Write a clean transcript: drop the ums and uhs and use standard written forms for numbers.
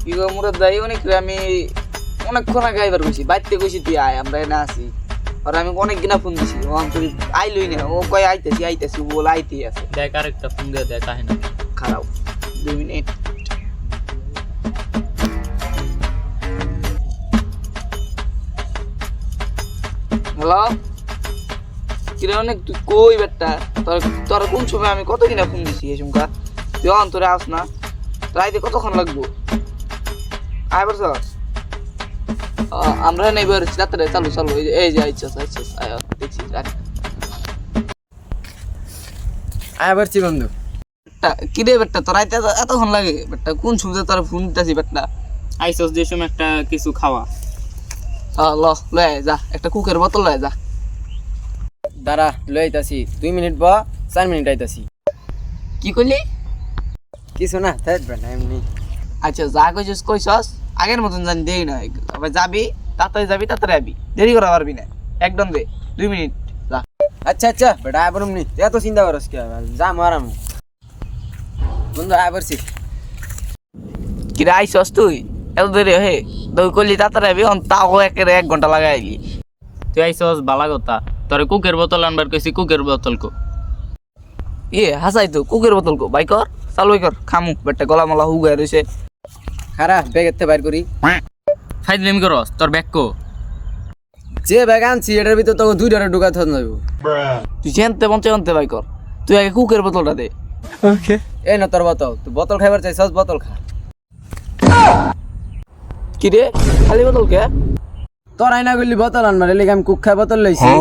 কি গো মুরাদ ভাই অনেক আমি অনেকক্ষণ আগে আইবার কইছি বাইতে কইছি তুই আয় আমরা এনে আসি আর আমি অনেক দিনা ফোন দিছি ও তুই আইলই না ও কয় আইতেছি ও বলে আইতেই আছে দেখ আরেকটা ফোন দিয়ে দেখ আহে না খারাপ 2 মিনিট হ্যালো কিরে অনেক তুই কই বেটা তোর কোন সময় আমি কত দিনা ফোন দিছি এই সমকা তুই অন্তরে আস না তোর আইতে কতক্ষণ লাগবো আয় বলছ আমরা নেই বেরোচ্ছি রাত্রে চালু চালু এই যে আইছাস আয় দেখছি আয় পারছি বন্ধু কিরে বেটা তোর আইতে এতক্ষণ লাগে বেটা কোন সময় তোর ফোন দিতেছি বেটা আইসস যে সময় একটা কিছু খাওয়া লয় যা একটা কুকের বোতল লয় যা দাঁড়া লই আইতাছি 2 মিনিট 4 মিনিট আইতাছি কি করলি কিছু না থাকবে না এমনি আচ্ছা যা কইছস আগের মতন জানি দেই না আবার যাবি তাড়াতাড়ি আবি দেরি করা পারবি না একদম দে 2 মিনিট যা আচ্ছা আচ্ছা বেটা আয় পারুম নি এত চিন্তা করস কি যা মারাম বন্ধু আয় পারছি কিরে আইছস তুই এত দেরি হে দই করলি তাড়াতাড়ি আবি তাও একেবারে 1 ঘন্টা লাগাইলি তুই আইসস বালা কথা তোর কুকের বোতল আনবার কইছি কুকের বোতল কো হাসাই তো কুকের বোতল কো বাই কর চালু কর খামু বেটা গলা মলা হুগায় রইছে খারাপ ব্যাগেতে বাইর করি ফাইজলামি করস তোর ব্যাগ কো যে ব্যাগ আনছি এটার ভিতর তোকে 2 টাকা ঢুকা থন যাবো তুই জানতে মনতে বাই কর তুই আগে কুকের বোতলটা দে ওকে এই না তোর বোতল তুই বোতল খাইবার চাইছস বোতল খা কিরে খালি বোতল কে তোর আইনা গলি বোতল আনবার এলে আমি কুক খাই বোতল লইছি